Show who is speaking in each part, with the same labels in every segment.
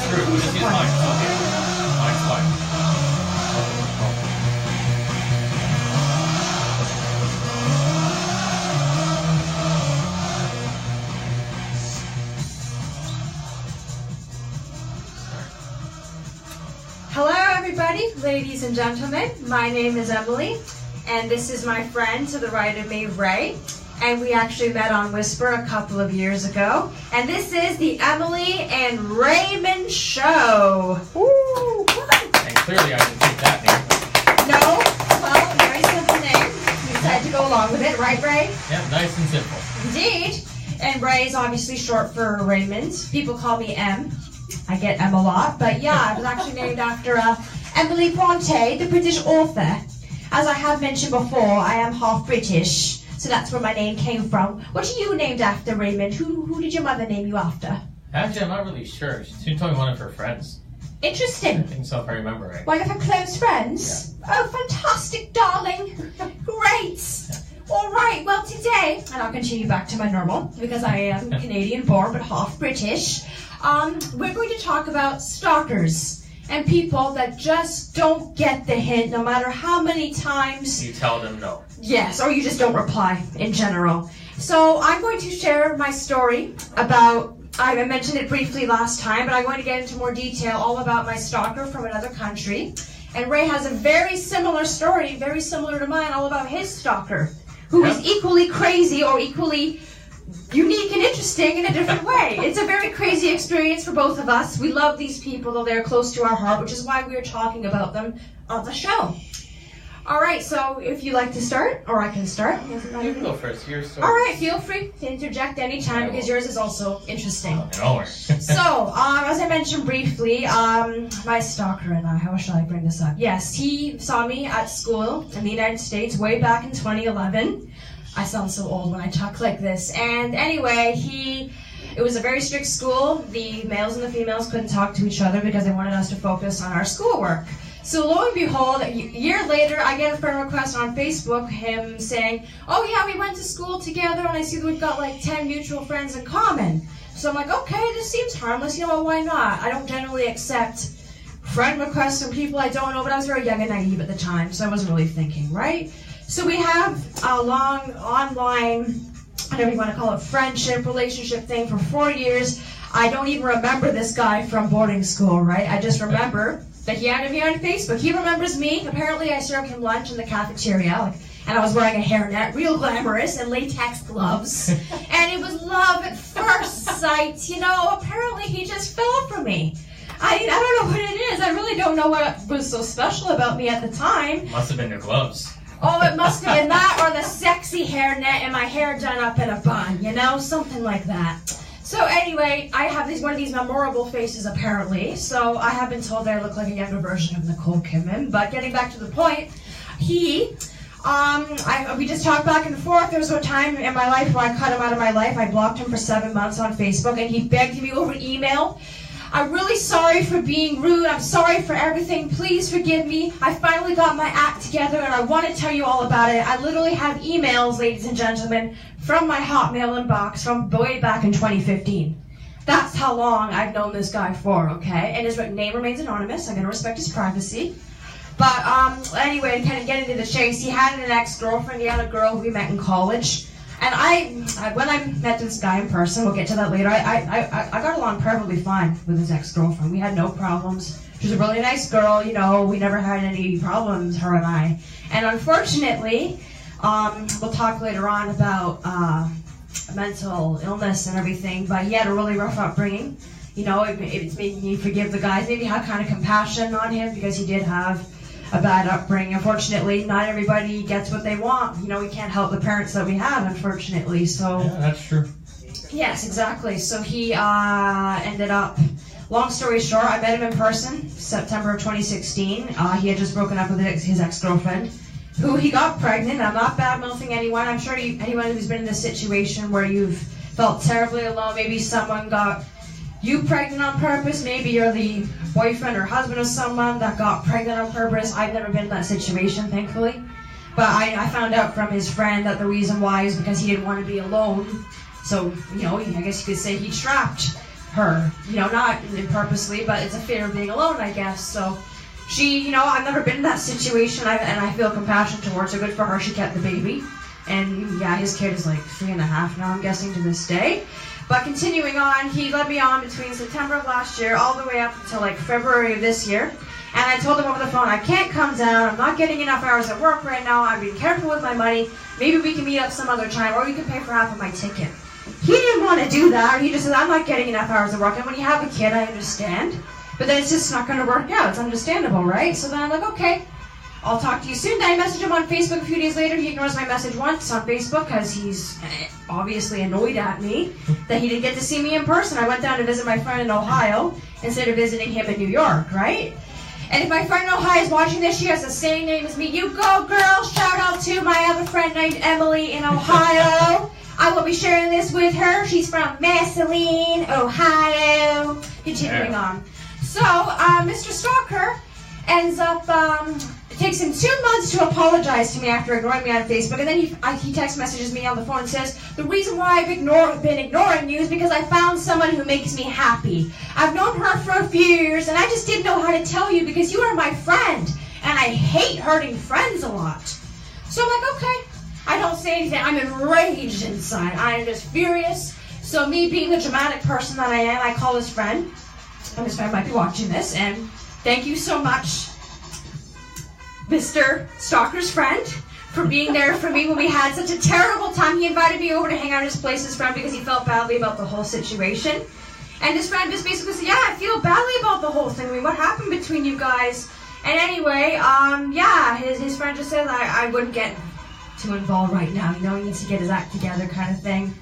Speaker 1: True, we'll just use mine. Okay. Mine's fine.
Speaker 2: Hello everybody, ladies and gentlemen. My name is Emily, and this is my friend to the right of me, Ray. And we actually met on Whisper a couple of years ago. And this is the Emily and Raymond Show. Woo!
Speaker 1: And clearly I didn't take that name.
Speaker 2: No, well, very simple name. We decided to go along with it, right, Ray?
Speaker 1: Yeah, nice and simple.
Speaker 2: Indeed. And Ray is obviously short for Raymond. People call me M. I get M a lot, but yeah, it was actually named after Emily Bronte, the British author. As I have mentioned before, I am half British. So that's where my name came from. What are you named after, Raymond? Who did your mother name you after?
Speaker 1: Actually, I'm not really sure. She told me one of her friends.
Speaker 2: Interesting.
Speaker 1: I think so, if I remember right.
Speaker 2: One of her close friends? Yeah. Oh, fantastic, darling. Great. Yeah. All right, well, today, and I'll continue back to my normal, because I am Canadian-born but half British, we're going to talk about stalkers. And people that just don't get the hint, no matter how many times
Speaker 1: you tell them no.
Speaker 2: Yes, or you just don't reply in general. So I'm going to share my story about, I mentioned it briefly last time, but I'm going to get into more detail all about my stalker from another country. And Ray has a very similar story, very similar to mine, all about his stalker, who is equally crazy or equally unique and interesting in a different way. It's a very crazy experience for both of us. We love these people, though they're close to our heart, which is why we're talking about them on the show. All right, so if you'd like to start, or I can start.
Speaker 1: You can go first. Your story.
Speaker 2: All right, feel free to interject anytime because yours is also interesting.
Speaker 1: No worries.
Speaker 2: So, as I mentioned briefly, my stalker and I, how shall I bring this up? Yes, he saw me at school in the United States way back in 2011. I sound so old when I talk like this. And anyway, it was a very strict school. The males and the females couldn't talk to each other because they wanted us to focus on our schoolwork. So lo and behold, a year later, I get a friend request on Facebook, him saying, oh yeah, we went to school together and I see that we've got like 10 mutual friends in common. So I'm like, okay, this seems harmless, you know, why not? I don't generally accept friend requests from people I don't know, but I was very young and naive at the time, so I wasn't really thinking, right? So we have a long online, whatever you want to call it, friendship, relationship thing for 4 years. I don't even remember this guy from boarding school, right? I just remember that he added me on Facebook. He remembers me. Apparently I served him lunch in the cafeteria, and I was wearing a hairnet, real glamorous, and latex gloves. And it was love at first sight. You know, apparently he just fell for me. I don't know what it is. I really don't know what was so special about me at the time.
Speaker 1: Must have been your gloves.
Speaker 2: Oh, it must have been that or the sexy hairnet and my hair done up in a bun, you know, something like that. So anyway, I have one of these memorable faces apparently, so I have been told that I look like a younger version of Nicole Kidman, but getting back to the point, we just talked back and forth. There was a time in my life where I cut him out of my life. I blocked him for 7 months on Facebook, and he begged me over email. I'm really sorry for being rude. I'm sorry for everything. Please forgive me. I finally got my act together, and I want to tell you all about it. I literally have emails, ladies and gentlemen, from my Hotmail inbox from way back in 2015. That's how long I've known this guy for, okay? And his name remains anonymous. I'm going to respect his privacy. But anyway, kind of getting into the chase, he had an ex-girlfriend. He had a girl who we met in college. And when I met this guy in person, we'll get to that later, I got along perfectly fine with his ex-girlfriend. We had no problems. She was a really nice girl, you know, we never had any problems, her and I. And unfortunately, we'll talk later on about mental illness and everything, but he had a really rough upbringing. You know, it's made me forgive the guys, maybe have kind of compassion on him because he did have a bad upbringing. Unfortunately, not everybody gets what they want. You know, we can't help the parents that we have, unfortunately. So
Speaker 1: yeah, that's true.
Speaker 2: Yes, exactly. So he ended up, long story short, I met him in person, September of 2016. He had just broken up with his ex-girlfriend, who he got pregnant. I'm not bad-mouthing anyone. I'm sure anyone who's been in this situation where you've felt terribly alone, maybe someone got you pregnant on purpose, maybe you're the boyfriend or husband of someone that got pregnant on purpose. I've never been in that situation, thankfully. But I found out from his friend that the reason why is because he didn't want to be alone. So, you know, I guess you could say he trapped her. Not purposely, but it's a fear of being alone, I guess. So she, I've never been in that situation, and I feel compassion towards her. Good for her, she kept the baby. And yeah, his kid is like 3.5 now, I'm guessing, to this day. But continuing on, he led me on between September of last year all the way up until like February of this year. And I told him over the phone, I can't come down, I'm not getting enough hours at work right now, I'm being careful with my money, maybe we can meet up some other time, or you can pay for half of my ticket. He didn't want to do that, or he just said, I'm not getting enough hours at work. And when you have a kid, I understand. But then it's just not going to work out, it's understandable, right? So then I'm like, okay, I'll talk to you soon. Then I messaged him on Facebook a few days later. He ignores my message once on Facebook because he's obviously annoyed at me that he didn't get to see me in person. I went down to visit my friend in Ohio instead of visiting him in New York, right? And if my friend in Ohio is watching this, she has the same name as me. You go, girl! Shout out to my other friend named Emily in Ohio. I will be sharing this with her. She's from Massillon, Ohio. Continuing on. So, Mr. Stalker ends up, it takes him 2 months to apologize to me after ignoring me on Facebook, and then he text messages me on the phone and says, the reason why I've been ignoring you is because I found someone who makes me happy. I've known her for a few years, and I just didn't know how to tell you because you are my friend, and I hate hurting friends a lot. So I'm like, okay. I don't say anything. I'm enraged inside. I am just furious. So me being the dramatic person that I am, I call his friend, and his friend might be watching this, and thank you so much, Mr. Stalker's friend, for being there for me when we had such a terrible time. He invited me over to hang out at his place, his friend, because he felt badly about the whole situation. And his friend just basically said, yeah, I feel badly about the whole thing. I mean, what happened between you guys? And anyway, yeah, his friend just said I wouldn't get too involved right now. He needs to get his act together kind of thing.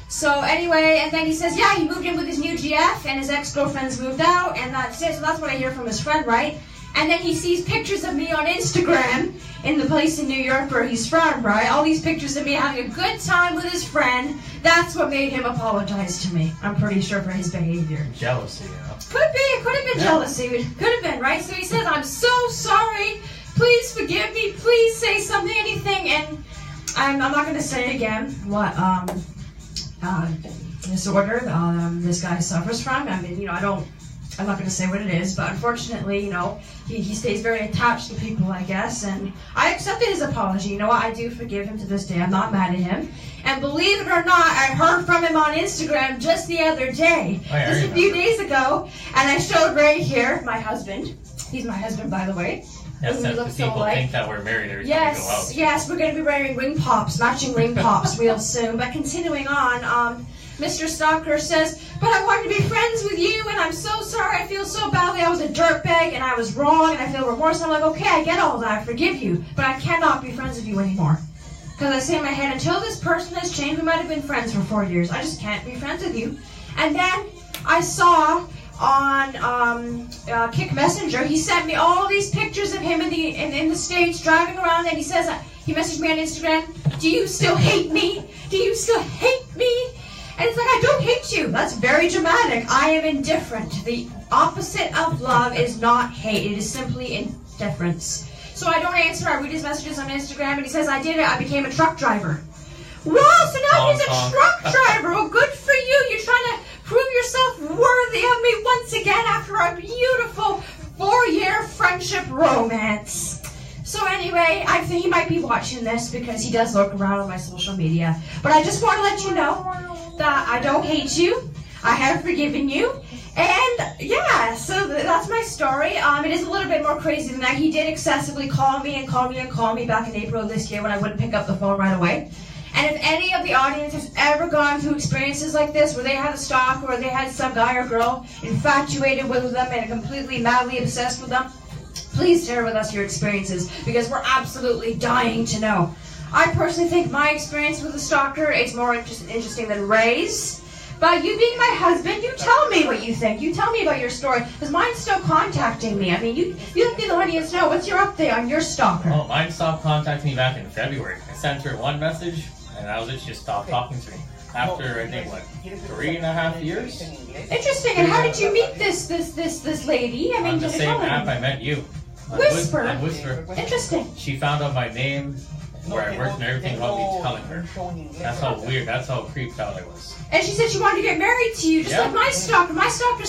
Speaker 2: So anyway, and then he says, yeah, he moved in with his new GF, and his ex-girlfriend's moved out, and that's it. So that's what I hear from his friend, right? And then he sees pictures of me on Instagram in the place in New York where he's from, right? All these pictures of me having a good time with his friend. That's what made him apologize to me. I'm pretty sure for his behavior.
Speaker 1: Jealousy,
Speaker 2: Could be. It could have been jealousy. It could have been, right? So he says, I'm so sorry. Please forgive me. Please say something, anything. And I'm not going to say again what disorder this guy suffers from. I mean, I'm not going to say what it is, but unfortunately, he stays very attached to people, I guess, and I accepted his apology. You know what? I do forgive him to this day. I'm not mad at him. And believe it or not, I heard from him on Instagram just the other day, just a few days ago, and I showed Ray here, my husband. He's my husband, by the way.
Speaker 1: Yes, that's the people think that we're married every time we go out.
Speaker 2: Yes, we're going to be wearing ring pops, matching ring pops real soon. But continuing on, Mr. Stalker says, but I wanted to be friends with you, and I'm so sorry. I feel so badly. I was a dirtbag, and I was wrong, and I feel remorse. I'm like, okay, I get all that. I forgive you, but I cannot be friends with you anymore. Because I say in my head, until this person has changed, we might have been friends for 4 years. I just can't be friends with you. And then I saw on Kick Messenger, he sent me all these pictures of him in the States driving around, and he says, he messaged me on Instagram, do you still hate me? Do you still hate me? And it's like, I don't hate you. That's very dramatic. I am indifferent. The opposite of love is not hate. It is simply indifference. So I don't answer. I read his messages on Instagram, and he says, I did it. I became a truck driver. Wow, so now he's a truck driver. Well, good for you. You're trying to prove yourself worthy of me once again after our beautiful 4-year friendship romance. So anyway, I think he might be watching this because he does lurk around on my social media. But I just want to let you know that I don't hate you. I have forgiven you. And yeah, so that's my story. It is a little bit more crazy than that. He did excessively call me back in April of this year when I wouldn't pick up the phone right away. And if any of the audience has ever gone through experiences like this, where they had a stalker or they had some guy or girl infatuated with them and completely madly obsessed with them, please share with us your experiences, because we're absolutely dying to know. I personally think my experience with a stalker is more interesting than Ray's. But you being my husband, you tell me what you think. You tell me about your story, because mine's still contacting me. I mean, you let the audience know. What's your update on your stalker?
Speaker 1: Oh, mine stopped contacting me back in February. I sent her one message, and that was it. She just stopped talking to me. After, I think, 3.5 years?
Speaker 2: Interesting. And how did you meet this lady? I mean,
Speaker 1: on the same app I met you.
Speaker 2: Whisper.
Speaker 1: On Whisper.
Speaker 2: Interesting.
Speaker 1: She found out my name where I worked and everything without me telling her. That's how weird, that's how creeped out I was.
Speaker 2: And she said she wanted to get married to you, just like my stalker. My stalker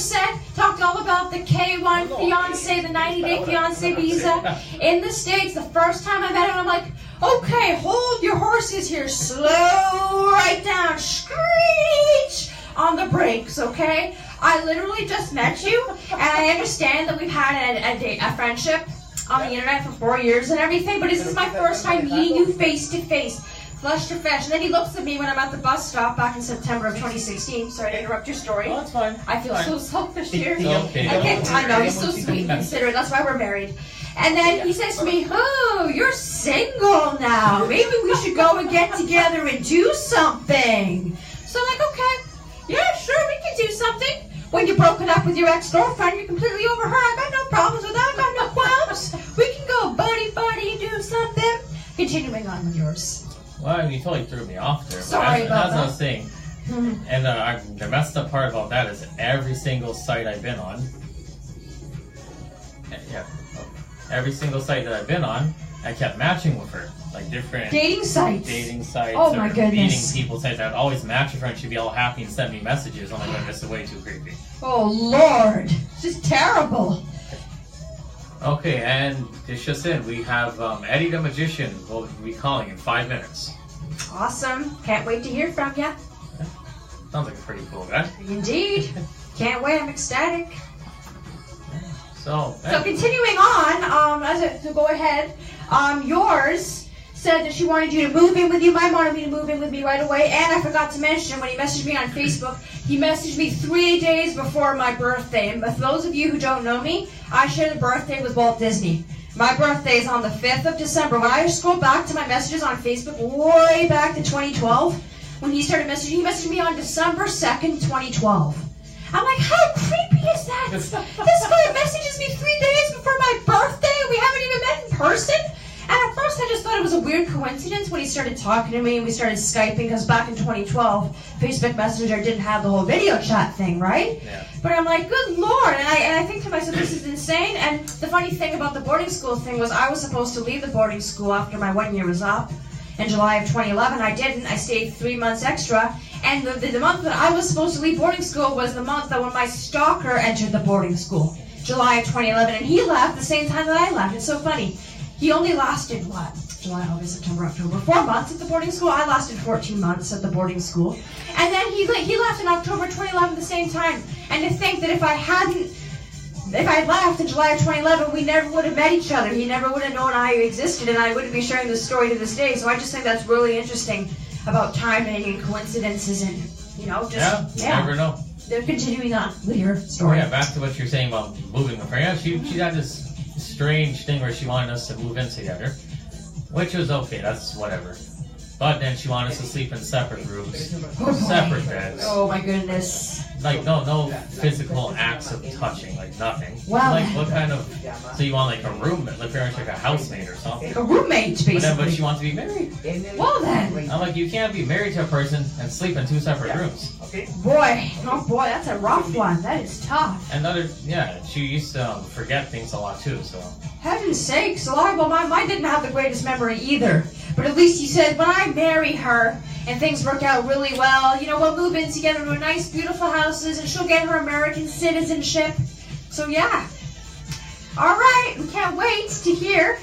Speaker 2: talked all about the K1 fiance, the 90-day fiance visa in the States. The first time I met him, I'm like, okay, hold your horses here, slow right down, screech on the brakes, okay? I literally just met you, and I understand that we've had a friendship on the internet for 4 years and everything, but this is my first time meeting you face to face, flesh to flesh. And then he looks at me when I'm at the bus stop back in September of 2016. Sorry to interrupt your story.
Speaker 1: Oh, that's fine.
Speaker 2: I feel so selfish here.
Speaker 1: Okay.
Speaker 2: I know, he's so sweet and considerate. That's why we're married. And then he says to me, oh, you're single now. Maybe we should go and get together and do something. So I'm like, okay, yeah, sure, we can do something. When you're broken up with your ex-girlfriend, you're completely over her. I got no problems with that. I got no qualms. We can go buddy, do something. Continuing on with yours.
Speaker 1: Well, I mean, you totally threw me off there.
Speaker 2: Sorry about that.
Speaker 1: That's what I was saying. And the messed up part about that is every single site I've been on, every single site that I've been on, I kept matching with her. Like different
Speaker 2: dating sites. Oh my goodness.
Speaker 1: Meeting people sites. I'd always match with her and she'd be all happy and send me messages. Oh my goodness, this is way too creepy.
Speaker 2: Oh Lord. This is terrible.
Speaker 1: Okay, and it's just in. We have Eddie the Magician will be calling in 5 minutes.
Speaker 2: Awesome. Can't wait to hear from you.
Speaker 1: Sounds like a pretty cool guy.
Speaker 2: Indeed. Can't wait. I'm ecstatic.
Speaker 1: So
Speaker 2: continuing on, to go ahead, yours said that she wanted you to move in with you. Mine wanted me to move in with me right away. And I forgot to mention, when he messaged me on Facebook, he messaged me 3 days before my birthday. And for those of you who don't know me, I share the birthday with Walt Disney. My birthday is on the 5th of December. When I scroll back to my messages on Facebook, way back to 2012, when he started messaging, he messaged me on December 2nd, 2012. I'm like, how creepy is that? This guy messages me 3 days before my birthday and we haven't even met in person? And at first I just thought it was a weird coincidence when he started talking to me and we started Skyping, because back in 2012, Facebook Messenger didn't have the whole video chat thing, right?
Speaker 1: Yeah.
Speaker 2: But I'm like, good Lord. And I think to myself, this is insane. And the funny thing about the boarding school thing was I was supposed to leave the boarding school after my 1 year was up. In July of 2011, I didn't. I stayed 3 months extra. And the month that I was supposed to leave boarding school was the month that when my stalker entered the boarding school. July of 2011. And he left the same time that I left. It's so funny. He only lasted, what? July, August, September, October. 4 months at the boarding school. I lasted 14 months at the boarding school. And then he left in October 2011 the same time. And to think that if I had left in July of 2011, we never would have met each other. He never would have known I existed, and I wouldn't be sharing this story to this day. So I just think that's really interesting about timing and coincidences and, you know, just,
Speaker 1: you never know.
Speaker 2: They're continuing on with your story.
Speaker 1: Yeah, back to what you're saying about moving with her. Yeah, she had this strange thing where she wanted us to move in together, which was okay, that's whatever. But then she wanted us to sleep in separate rooms, separate beds.
Speaker 2: Oh my goodness.
Speaker 1: Like no physical acts of touching, like nothing.
Speaker 2: Wow.
Speaker 1: Like what kind of? So you want like a roommate, like pretty much like a housemate or something?
Speaker 2: A roommate, basically.
Speaker 1: But she wants to be married.
Speaker 2: Well then.
Speaker 1: I'm like, you can't be married to a person and sleep in 2 separate rooms.
Speaker 2: Boy, oh boy, that's a rough one. That is tough.
Speaker 1: And she used to forget things a lot too. So.
Speaker 2: Heaven's sakes, mine didn't have the greatest memory either. But at least he said, when I marry her and things work out really well, you know, we'll move in together to nice, beautiful houses, and she'll get her American citizenship. So yeah. All right, we can't wait to hear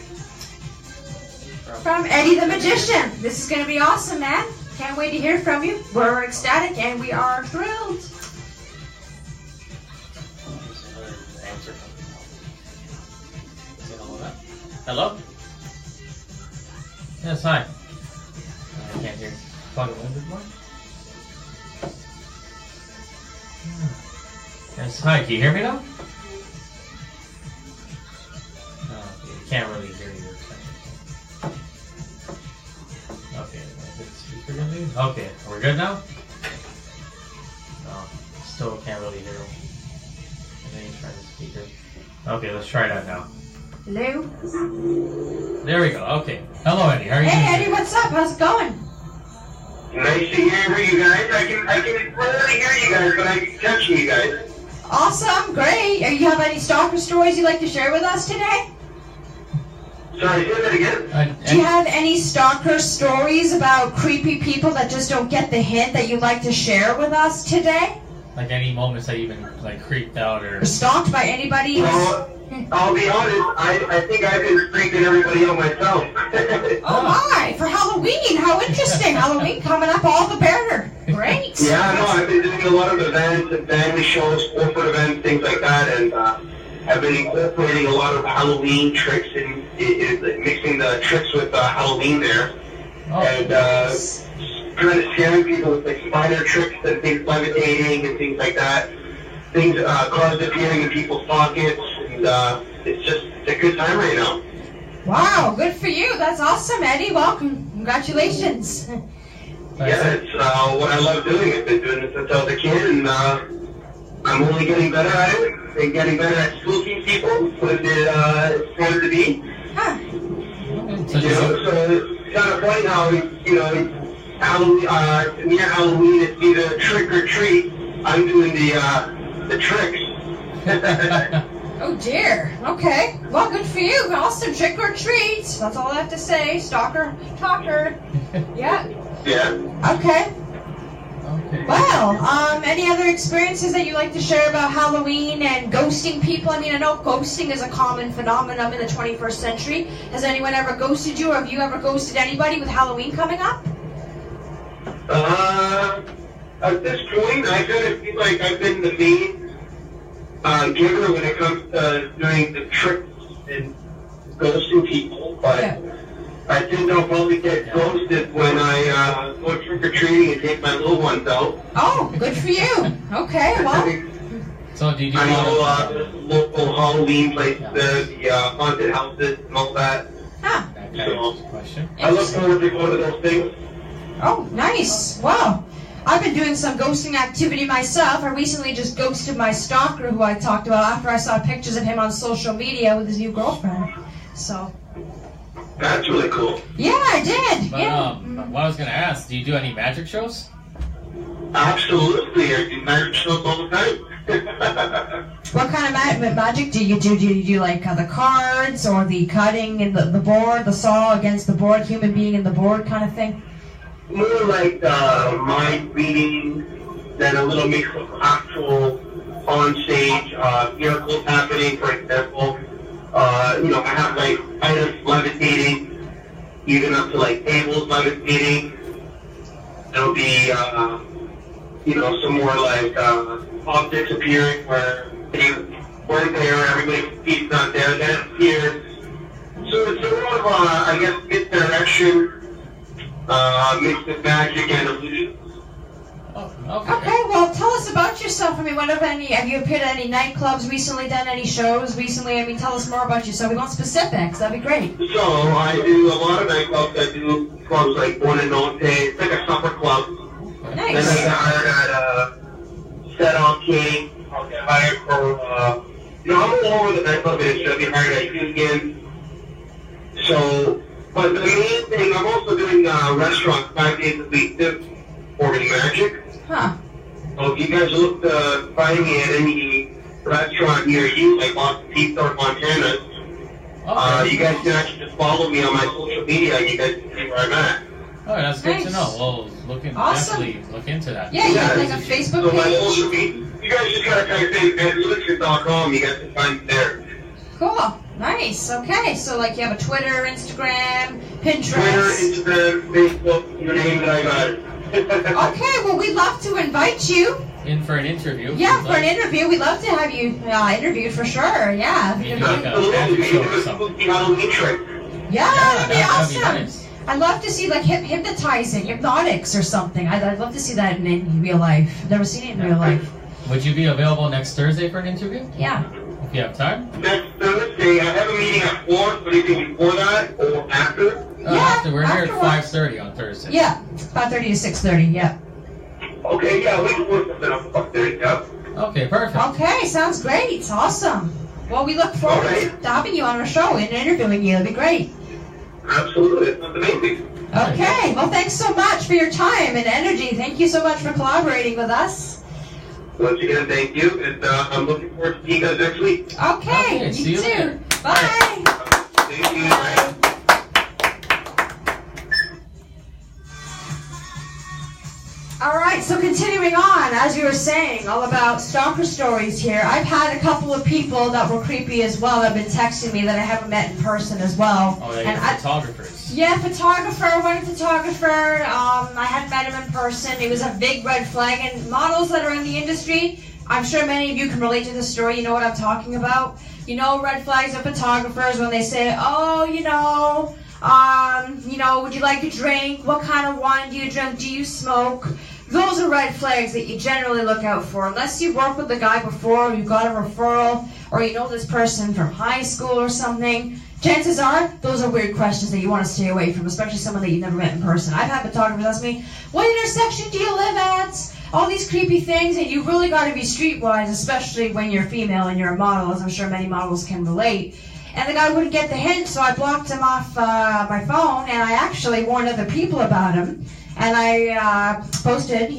Speaker 2: from Eddie the Magician. This is going to be awesome, man. Can't wait to hear from you. We're ecstatic and we are thrilled.
Speaker 1: Hello? Yes, hi. I can't hear. Talk a little bit more. Yes, hi. Can you hear me now? You can't really hear you. Okay, speaker gonna be? Okay, are we good now? No, still can't really hear. And then you try the speaker. Okay, let's try that now.
Speaker 2: Hello?
Speaker 1: There we go. Okay. Hello, Eddie. How are you doing?
Speaker 2: Hey, Eddie, what's up? How's it going?
Speaker 3: Nice to hear you guys. I can barely hear you guys, but I can touch you guys.
Speaker 2: Awesome, great. You have any stalker stories you'd like to share with us today?
Speaker 3: Sorry, say that again.
Speaker 2: Do you have any stalker stories about creepy people that just don't get the hint that you'd like to share with us today?
Speaker 1: Like any moments that you've been like creeped out or
Speaker 2: Stalked by anybody?
Speaker 3: Well, I'll be honest, I think I've been freaking everybody out myself.
Speaker 2: Oh my, for Halloween, how interesting. Halloween coming up, all the better. Great.
Speaker 3: Yeah, no, I've been doing a lot of events and family shows, corporate events, things like that, and I've been incorporating a lot of Halloween tricks and mixing the tricks with Halloween there.
Speaker 1: Oh,
Speaker 3: And kind of scaring people with like spider tricks and things levitating and things like that. Things, cars appearing in people's pockets, and it's a good time right now.
Speaker 2: Wow, good for you. That's awesome, Eddie. Well, congratulations.
Speaker 3: Yeah, it's what I love doing. I've been doing it since I was a kid, and I'm only getting better at it and getting better at spooking people when it's time to be.
Speaker 2: Huh.
Speaker 3: So it's kind of funny how, Halloween, near Halloween, it's either trick or treat. I'm doing the tricks.
Speaker 2: Oh dear. Okay. Well, good for you. Awesome. Trick or treat. That's all I have to say. Stalker. Talker. Yeah.
Speaker 3: Yeah.
Speaker 2: Okay.
Speaker 1: Okay.
Speaker 2: Well, any other experiences that you like to share about Halloween and ghosting people? I mean, I know ghosting is a common phenomenon in the 21st century. Has anyone ever ghosted you, or have you ever ghosted anybody with Halloween coming up?
Speaker 3: At this point, I kind of feel like I've been the main giver when it comes to doing the tricks and ghosting people, but
Speaker 2: Yeah.
Speaker 3: I think I'll probably get ghosted when I go trick-or-treating and take my little ones out.
Speaker 2: Oh, good for you. Okay, well,
Speaker 1: So did you
Speaker 3: I know
Speaker 1: do
Speaker 3: there's local Halloween places, the haunted houses and all that.
Speaker 2: huh.
Speaker 1: that kind of question?
Speaker 3: I look forward to going to those things.
Speaker 2: Oh, nice. Wow. I've been doing some ghosting activity myself. I recently just ghosted my stalker who I talked about after I saw pictures of him on social media with his new girlfriend. So,
Speaker 3: That's really cool.
Speaker 2: yeah, I did.
Speaker 1: But
Speaker 2: Yeah.
Speaker 1: what I was gonna ask, do you do any magic shows?
Speaker 3: Absolutely. I do magic shows all the time.
Speaker 2: What kind of magic do you do? Do you do like the cards or the cutting in the board, the saw against the board, human being in the board kind of thing?
Speaker 3: More like mind reading than a little mix of actual on stage miracles happening. For example, I have like items levitating, even up to like tables levitating. There'll be some more like objects appearing where they weren't there, everybody's feet's not there, then it appears. So it's sort of I guess misdirection. Mixed with magic and illusion.
Speaker 1: Oh, okay.
Speaker 2: Okay, well, tell us about yourself. I mean, have you appeared at any nightclubs recently, done any shows recently? I mean, tell us more about yourself. We want specifics. That'd be great.
Speaker 3: So I do a lot of nightclubs. I do clubs like One and Onte. It's like a supper club. Then I
Speaker 2: Nice.
Speaker 3: get hired at Set On King. I'll get hired for, I'm all over the nightclub industry. I'll be hired at Union. So, but the main thing, I'm also doing restaurants 5 days a week too, performing magic.
Speaker 2: Huh.
Speaker 3: So if you guys look to find me at any restaurant near you, like Boston Pizza or Montana,
Speaker 1: Okay.
Speaker 3: you guys can actually just follow me on my social media and you guys can see where I'm at.
Speaker 1: Oh, that's good to
Speaker 2: Nice.
Speaker 1: know. Well,
Speaker 2: Awesome.
Speaker 1: definitely look into that.
Speaker 2: Yeah, you have like a Facebook
Speaker 3: So my
Speaker 2: page?
Speaker 3: social media, you guys just gotta type in benluxus.com, you guys can find me there.
Speaker 2: Cool. Nice. Okay, so like you have a Twitter, Instagram,
Speaker 3: Twitter,
Speaker 2: Pinterest.
Speaker 3: Instagram, Facebook, you name it, I got it.
Speaker 2: Okay, well, we'd love to invite you.
Speaker 1: In for an interview.
Speaker 2: Yeah, for an interview. We'd love to have you interviewed for sure. Yeah.
Speaker 1: Maybe like a magic show or something.
Speaker 3: Halloween trick.
Speaker 2: Yeah, that'd be
Speaker 1: that'd
Speaker 2: awesome.
Speaker 1: be nice.
Speaker 2: I'd love to see like hypnotizing, hypnotics or something. I'd love to see that in real life. I've never seen it in real life.
Speaker 1: Would you be available next Thursday for an interview?
Speaker 2: Yeah.
Speaker 1: If you have time?
Speaker 3: Next Thursday, I have a meeting at 4, so anything before that or after?
Speaker 2: Yeah,
Speaker 1: After, we're here at
Speaker 2: afterwards.
Speaker 1: 5:30 on Thursday.
Speaker 2: Yeah, 5:30 to 6:30. Yeah.
Speaker 3: Okay, yeah, we can work something up there, yeah.
Speaker 1: Okay, perfect.
Speaker 2: Okay, sounds great. Awesome. Well, we look forward
Speaker 3: Alright.
Speaker 2: to having you on our show and interviewing you. It'd be great.
Speaker 3: Absolutely, it's amazing.
Speaker 2: Okay. Well, thanks so much for your time and energy. Thank you so much for collaborating with us.
Speaker 3: Once again, thank you, and I'm looking forward to seeing you guys next week.
Speaker 2: Okay.
Speaker 1: Okay, see you
Speaker 2: too.
Speaker 1: later.
Speaker 2: Bye.
Speaker 3: Thank you.
Speaker 2: All right, so continuing on, as you were saying, all about stalker stories here. I've had a couple of people that were creepy as well that have been texting me that I haven't met in person as well.
Speaker 1: Oh, they're photographers.
Speaker 2: Yeah, one photographer. I hadn't met him in person. It was a big red flag. And models that are in the industry, I'm sure many of you can relate to this story. You know what I'm talking about. You know, red flags of photographers when they say, oh, would you like a drink? What kind of wine do you drink? Do you smoke? Those are red flags that you generally look out for. Unless you've worked with the guy before, or you've got a referral, or you know this person from high school or something, chances are those are weird questions that you want to stay away from, especially someone that you've never met in person. I've had photographers ask me, what intersection do you live at? All these creepy things, and you really got to be streetwise, especially when you're female and you're a model, as I'm sure many models can relate. And the guy wouldn't get the hint, so I blocked him off my phone, and I actually warned other people about him. And I posted,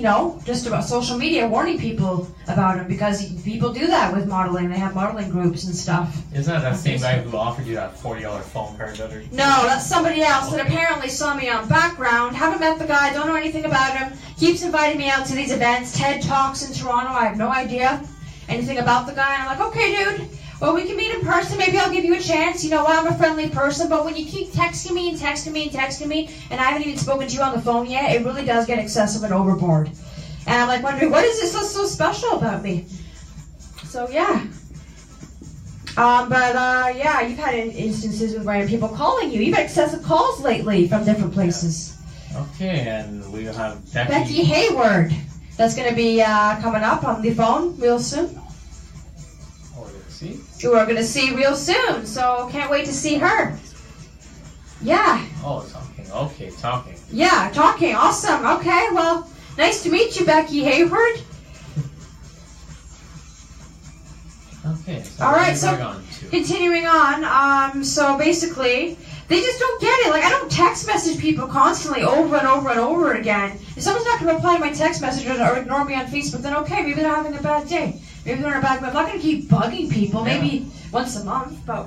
Speaker 2: just about social media, warning people about him, because people do that with modeling. They have modeling groups and stuff.
Speaker 1: Isn't that same guy who offered you that $40 phone card the other day?
Speaker 2: No, that's somebody else that apparently saw me on background. Haven't met the guy, don't know anything about him. Keeps inviting me out to these events, TED Talks in Toronto. I have no idea anything about the guy. And I'm like, okay, dude. Well, we can meet in person. Maybe I'll give you a chance. I'm a friendly person. But when you keep texting me, and I haven't even spoken to you on the phone yet, it really does get excessive and overboard. And I'm like wondering, what is this that's so special about me? So, yeah. You've had instances with random people calling you. You've had excessive calls lately from different places.
Speaker 1: Okay, and we have
Speaker 2: Becky Hayward. That's going to be coming up on the phone real soon. You are going to see real soon, so can't wait to see her. Yeah.
Speaker 1: Oh, talking. Okay, talking.
Speaker 2: Yeah, talking. Awesome. Okay, well, nice to meet you, Becky Hayward.
Speaker 1: Okay. So
Speaker 2: all right, so continuing on, so basically, they just don't get it. Like, I don't text message people constantly over and over and over again. If someone's not going to reply to my text messages or ignore me on Facebook, then okay, maybe they're having a bad day. Maybe they're in a bad mood. I'm not going to keep bugging people.
Speaker 1: Yeah.
Speaker 2: Maybe once a month, but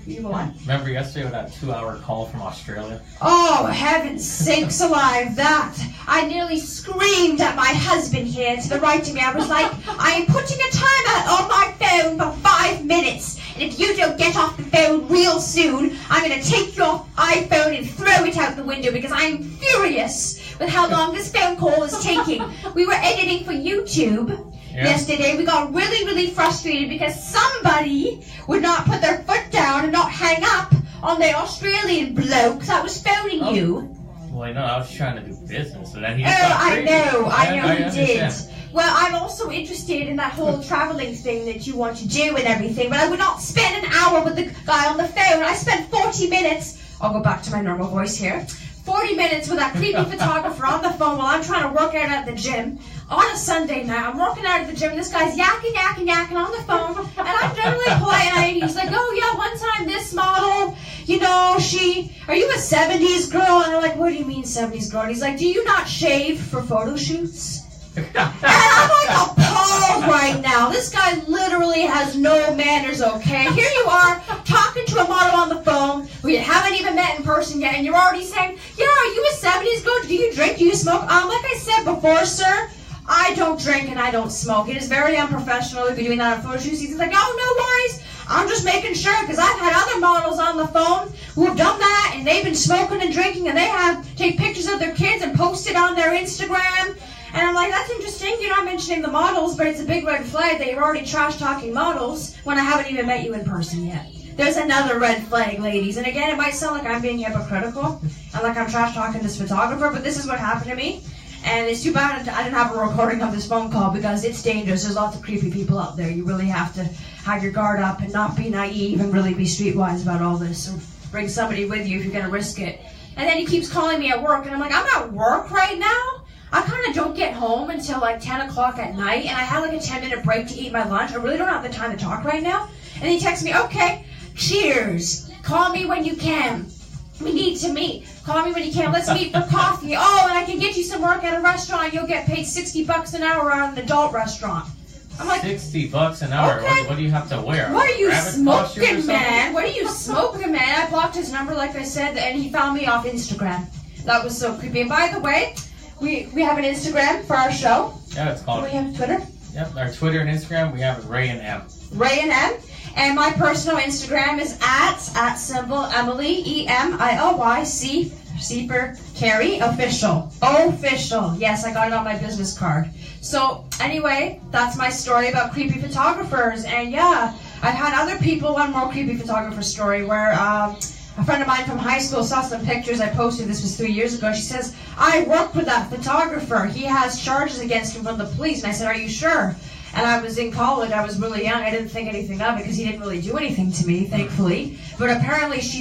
Speaker 2: you go on.
Speaker 1: Remember yesterday with that 2-hour call from Australia?
Speaker 2: Oh, heaven's sakes alive, that. I nearly screamed at my husband here to the right of me. I was like, I am putting a timer on my phone for 5 minutes. And if you don't get off the phone real soon, I'm going to take your iPhone and throw it out the window because I'm furious with how long this phone call is taking. We were editing for YouTube. Yeah. Yesterday, we got really, really frustrated because somebody would not put their foot down and not hang up on the Australian bloke that was phoning you.
Speaker 1: Well, I know, I was trying to do business, and then he
Speaker 2: I know he did.
Speaker 1: Understand.
Speaker 2: Well, I'm also interested in that whole traveling thing that you want to do and everything, but I would not spend an hour with the guy on the phone. I spent 40 minutes. I'll go back to my normal voice here. 40 minutes with that creepy photographer on the phone while I'm trying to work out at the gym. On a Sunday night, I'm working out at the gym, this guy's yakking on the phone, and I'm generally polite, and he's like, oh yeah, one time this model, are you a 70s girl? And I'm like, what do you mean 70s girl? And he's like, do you not shave for photo shoots? And I'm like appalled right now. This guy literally has no manners, okay? Here you are, talking to a model on the phone who you haven't even met in person yet, and you're already saying, yeah, are you a 70s girl? Do you drink? Do you smoke? Like I said before, sir, I don't drink and I don't smoke. It is very unprofessional to be doing that on photo shoots. He's like, oh, no worries. I'm just making sure, because I've had other models on the phone who have done that, and they've been smoking and drinking, and they take pictures of their kids and post it on their Instagram. And I'm like, that's interesting. You're not mentioning the models, but it's a big red flag that you're already trash-talking models when I haven't even met you in person yet. There's another red flag, ladies. And again, it might sound like I'm being hypocritical and like I'm trash-talking this photographer, but this is what happened to me. And it's too bad I didn't have a recording of this phone call because it's dangerous. There's lots of creepy people out there. You really have to have your guard up and not be naive and really be streetwise about all this. So bring somebody with you if you're going to risk it. And then he keeps calling me at work, and I'm like, I'm at work right now? I kind of don't get home until like 10 o'clock at night, and I had like a 10-minute break to eat my lunch. I really don't have the time to talk right now. And he texts me, okay, cheers. Call me when you can. We need to meet. Call me when you can. Let's meet for coffee. Oh, and I can get you some work at a restaurant. You'll get paid $60 an hour at an adult restaurant. I'm like,
Speaker 1: $60 an hour.
Speaker 2: Okay.
Speaker 1: What do you have to wear?
Speaker 2: what are you
Speaker 1: Rabbit costume or
Speaker 2: smoking,
Speaker 1: something?
Speaker 2: man? What are you smoking, man? I blocked his number, like I said, and he found me off Instagram. That was so creepy. And by the way, we have an Instagram for our show.
Speaker 1: Yeah, it's
Speaker 2: Do
Speaker 1: called.
Speaker 2: we have Twitter?
Speaker 1: Yep, our Twitter and Instagram, we have Ray and M.
Speaker 2: Ray and M. And my personal Instagram is at symbol Emily, EMILY, C for Carrie, official. Official. Yes, I got it on my business card. So, anyway, that's my story about creepy photographers. And yeah, I've had other people, one more creepy photographer story where a friend of mine from high school saw some pictures I posted. This was 3 years ago. She says, I worked with that photographer. He has charges against him from the police. And I said, are you sure? And I was in college. I was really young. I didn't think anything of it because he didn't really do anything to me, thankfully. But apparently he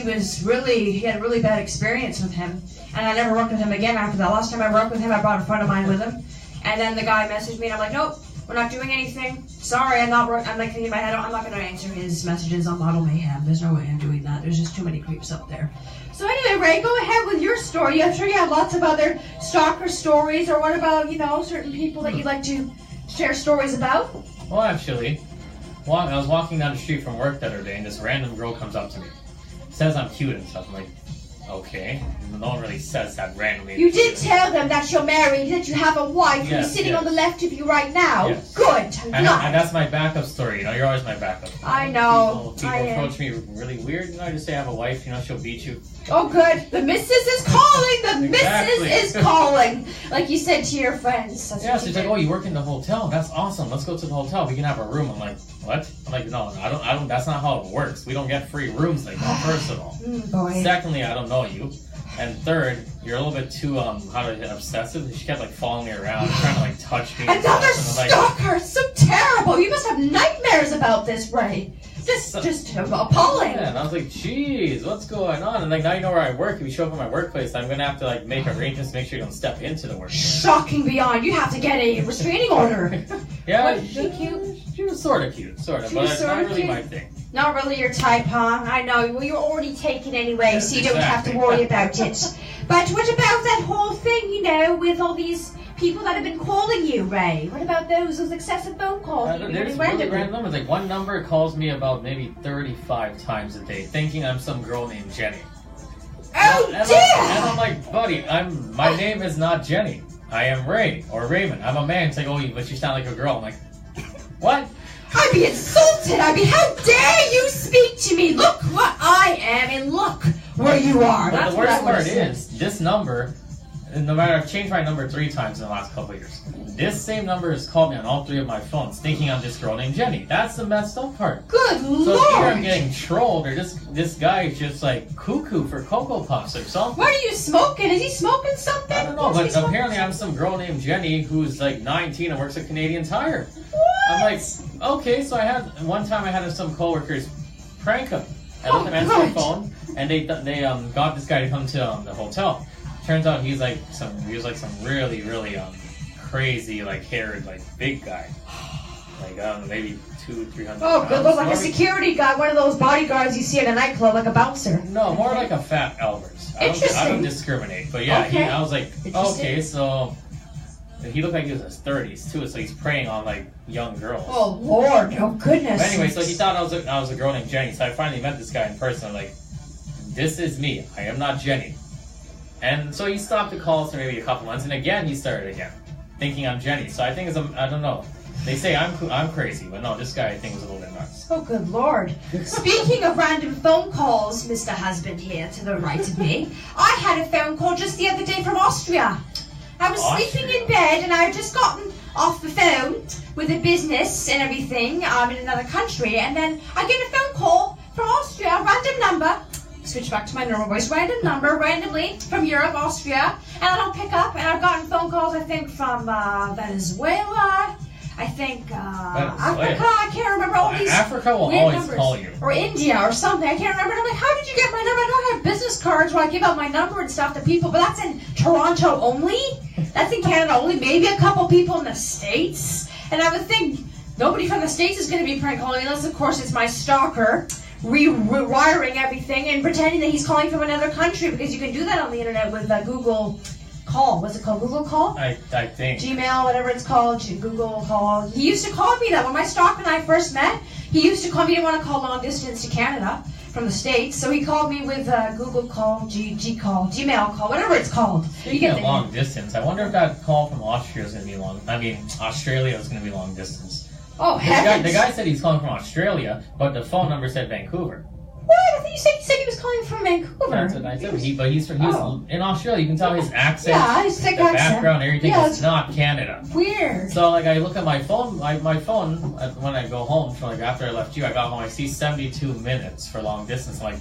Speaker 2: had a really bad experience with him. And I never worked with him again after that. Last time I worked with him, I brought a friend of mine with him. And then the guy messaged me and I'm like, nope, we're not doing anything. Sorry, I'm like thinking in my head, I'm not going to answer his messages on Model Mayhem. There's no way I'm doing that. There's just too many creeps up there. So anyway, Ray, go ahead with your story. I'm sure you have lots of other stalker stories, or what about, certain people that you'd like to share stories about?
Speaker 1: Well, actually, I was walking down the street from work the other day, and this random girl comes up to me. Says I'm cute and stuff. I'm like, okay. No one really says that randomly.
Speaker 2: You did tell them that you're married, that you have a wife who's sitting on the left of you right now.
Speaker 1: Yes.
Speaker 2: Good.
Speaker 1: And that's my backup story. You're always my backup.
Speaker 2: I know.
Speaker 1: People approach me really weird. I just say I have a wife. She'll beat you.
Speaker 2: Oh, good. The missus is calling. The
Speaker 1: Exactly.
Speaker 2: missus is calling. Like you said to your friends. That's what
Speaker 1: She's
Speaker 2: you
Speaker 1: like,
Speaker 2: did.
Speaker 1: oh, you work in the hotel? That's awesome. Let's go to the hotel. We can have a room. I'm like, what? I'm like, no, I don't. That's not how it works. We don't get free rooms like that. First of all.
Speaker 2: Boy.
Speaker 1: Secondly, I don't know you. And third, you're a little bit too obsessive. She kept following me around, trying to touch me.
Speaker 2: Another
Speaker 1: stuff,
Speaker 2: stalker. So terrible. You must have nightmares about this, Ray. Just appalling.
Speaker 1: Yeah, and I was like, geez, what's going on? And now you know where I work. If you show up at my workplace, I'm gonna have to make arrangements to make sure you don't step into the workplace.
Speaker 2: Shocking beyond. You have to get a restraining order.
Speaker 1: Yeah,
Speaker 2: Was she cute?
Speaker 1: She was sort of cute, but it's not really my thing.
Speaker 2: Not really your type, huh? I know. Well, you're already taken anyway, so you don't have to worry about it. But what about that whole thing, with all these people that have been calling you, Ray? What about those excessive phone calls?
Speaker 1: There's really random numbers. One number calls me about maybe 35 times a day, thinking I'm some girl named Jenny.
Speaker 2: Oh,
Speaker 1: and
Speaker 2: dear!
Speaker 1: I'm like, buddy, my name is not Jenny. I am Ray or Raymond. I'm a man. It's like, oh, but you sound like a girl. I'm like, what?
Speaker 2: I'd be insulted. How dare you speak to me? Look what I am, and look where you are.
Speaker 1: But
Speaker 2: That's
Speaker 1: the
Speaker 2: what
Speaker 1: worst
Speaker 2: I would
Speaker 1: part
Speaker 2: say.
Speaker 1: is, this number, no matter, I've changed my number 3 times in the last couple of years. This same number has called me on all 3 of my phones, thinking I'm this girl named Jenny. That's the messed up part.
Speaker 2: Good
Speaker 1: So
Speaker 2: Lord.
Speaker 1: either I'm getting trolled, or this guy is just cuckoo for Cocoa Puffs or something.
Speaker 2: What are you smoking? Is he smoking something?
Speaker 1: I don't know,
Speaker 2: Is he
Speaker 1: but
Speaker 2: smoking
Speaker 1: apparently I'm
Speaker 2: something?
Speaker 1: some girl named Jenny who's 19 and works at Canadian Tire.
Speaker 2: What?
Speaker 1: I'm like, okay, so one time I had some coworkers prank him. I let them answer
Speaker 2: God.
Speaker 1: the phone, and they got this guy to come to the hotel. Turns out he was some really crazy haired big guy. I don't know, maybe 200-300
Speaker 2: Oh, good Lord, like a
Speaker 1: More
Speaker 2: security guy, one of those bodyguards you see at a nightclub, like a bouncer.
Speaker 1: No, more like a fat Elvis. I
Speaker 2: Interesting.
Speaker 1: don't discriminate, but yeah,
Speaker 2: Okay.
Speaker 1: I was like,
Speaker 2: Interesting.
Speaker 1: okay, so he looked like he was in his 30s too, so he's preying on young girls.
Speaker 2: Oh, Lord, oh goodness.
Speaker 1: But anyway, so he thought I was a girl named Jenny, so I finally met this guy in person. I'm like, this is me. I am not Jenny. And so he stopped the calls for maybe a couple months, and again he started again, thinking I'm Jenny. So I think I don't know. They say I'm crazy, but no, this guy I think was a little bit nuts.
Speaker 2: Oh, good Lord. Speaking of random phone calls, Mr. Husband here to the right of me, I had a phone call just the other day from Austria. I was sleeping in bed and I had just gotten off the phone with a business and everything in another country, and then I get a phone call from Austria, a random number. Switch back to my normal voice. Random number, randomly from Europe, Austria, and I don't pick up. And I've gotten phone calls, I think, from Venezuela. I think Africa. I can't remember all these.
Speaker 1: Africa will
Speaker 2: weird
Speaker 1: always
Speaker 2: numbers.
Speaker 1: call you.
Speaker 2: Or India or something. I can't remember. And I'm like, how did you get my number? I don't have business cards where I give out my number and stuff to people, but that's in Toronto only. That's in Canada only. Maybe a couple people in the States. And I would think nobody from the States is going to be prank calling unless, of course, it's my stalker rewiring everything and pretending that he's calling from another country, because you can do that on the internet with Google call. What's it called? Google Call?
Speaker 1: I think.
Speaker 2: Gmail, whatever it's called, Google Call. He used to call me that. When my Stock and I first met, he used to call me. He didn't want to call long distance to Canada from the States, so he called me with Google Call, Gmail Call, whatever it's called.
Speaker 1: Speaking of long distance, I wonder if that call from Austria is going to be Australia is going to be long distance.
Speaker 2: Oh, heavens.
Speaker 1: The guy said he's calling from Australia, but the phone number said Vancouver.
Speaker 2: What? I think you said he was calling from Vancouver.
Speaker 1: That's what I said. But he's in Australia. You can tell his accent,
Speaker 2: yeah, his thick
Speaker 1: the
Speaker 2: accent.
Speaker 1: background, everything is not Canada.
Speaker 2: Weird.
Speaker 1: So like I look at my phone, my phone when I go home, so like after I left you, I got home. I see 72 minutes for long distance. Like,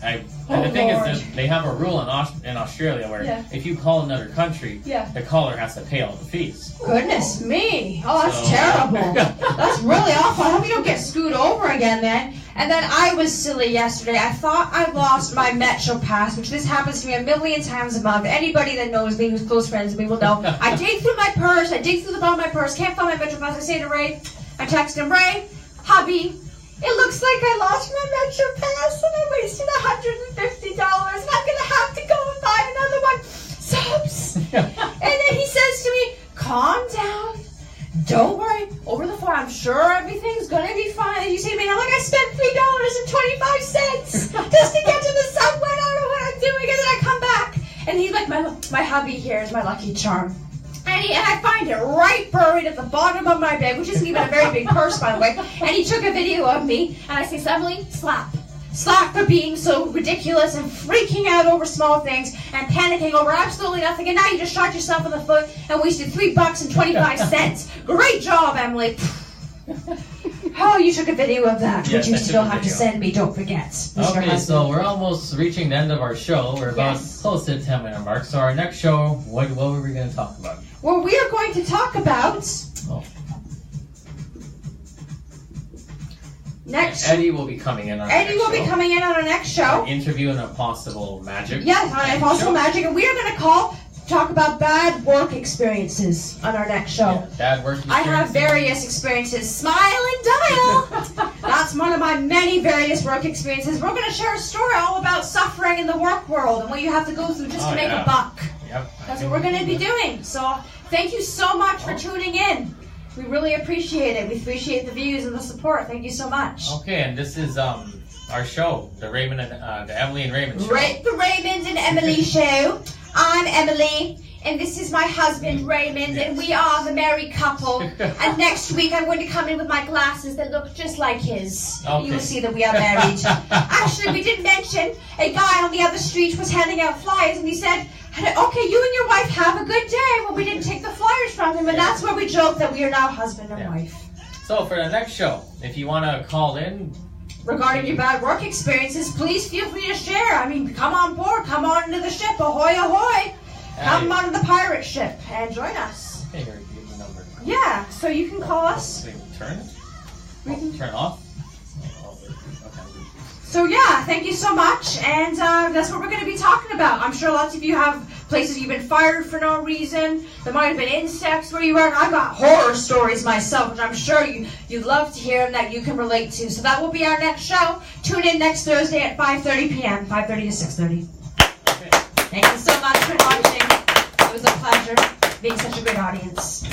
Speaker 1: and the thing is that they have a rule in Australia where if you call another country, the caller has to pay all the fees.
Speaker 2: Goodness me! Oh, that's terrible. That's really awful. I hope you don't get screwed over again then. And then I was silly yesterday. I thought I lost my Metro Pass, which this happens to me a million times a month. Anybody that knows me, who's close friends with me, will know. I dig through my purse. I dig through the bottom of my purse. Can't find my Metro Pass. I say to Ray, I text him, Ray, hubby, it looks like I lost my Metro Pass and I wasted $150 and I'm going to have to go and buy another one. Subs. And then he says to me, calm down. Don't worry. Over the phone, I'm sure everything's going to be fine. And you say to me, I'm like, I spent $3.25 just to get to the subway. I don't know what I'm doing. And then I come back. And he's like, my hubby here is my lucky charm. And I find it right buried at the bottom of my bed, which isn't even a very big purse, by the way. And he took a video of me, and I say, suddenly, slap. Slap for being so ridiculous and freaking out over small things and panicking over absolutely nothing. And now you just shot yourself in the foot and wasted $3.25. Great job, Emily. Oh, you took a video of that, which you still have to send me, don't forget. Mr.
Speaker 1: Okay,
Speaker 2: Husband.
Speaker 1: so we're almost reaching the end of our show. We're about close to the 10-minute mark. So our next show, what were we going to talk about?
Speaker 2: Well, we are going to talk about... Next,
Speaker 1: Eddie will be coming in on
Speaker 2: our next show.
Speaker 1: Interviewing a possible magic.
Speaker 2: Yes, on Impossible Magic, and we are going to talk about bad work experiences on our next show.
Speaker 1: Yeah, bad work experiences.
Speaker 2: I have various experiences. Smile and dial. That's one of my many various work experiences. We're going to share a story all about suffering in the work world and what you have to go through just to make a buck.
Speaker 1: Yep.
Speaker 2: That's what we're going to be doing. So thank you so much for tuning in. We really appreciate it. We appreciate the views and the support. Thank you so much.
Speaker 1: Okay, and this is our show, the Raymond and the Emily and Raymond show.
Speaker 2: The Raymond and Emily show. I'm Emily, and this is my husband Raymond, and we are the married couple. And next week I'm going to come in with my glasses that look just like his. Okay. You will see that we are married. Actually, we didn't mention a guy on the other street was handing out flyers, and he said, okay, you and your wife have a good day. Well, we didn't take the flyers from him, and that's where we joke that we are now husband and wife.
Speaker 1: So for the next show, if you want to call in
Speaker 2: regarding your bad work experiences, please feel free to share. I mean, come on board, come on into the ship, ahoy, ahoy. Come on the pirate ship and join us.
Speaker 1: Hey, here, give the number.
Speaker 2: Yeah, so you can call us.
Speaker 1: Wait, turn it? We can turn off?
Speaker 2: So yeah, thank you so much, and that's what we're going to be talking about. I'm sure lots of you have places you've been fired for no reason. There might have been insects where you were. I've got horror stories myself, which I'm sure you'd love to hear and that you can relate to. So that will be our next show. Tune in next Thursday at 5:30 p.m., 5:30 to 6:30. Okay. Thank you so much for watching. It was a pleasure being such a great audience.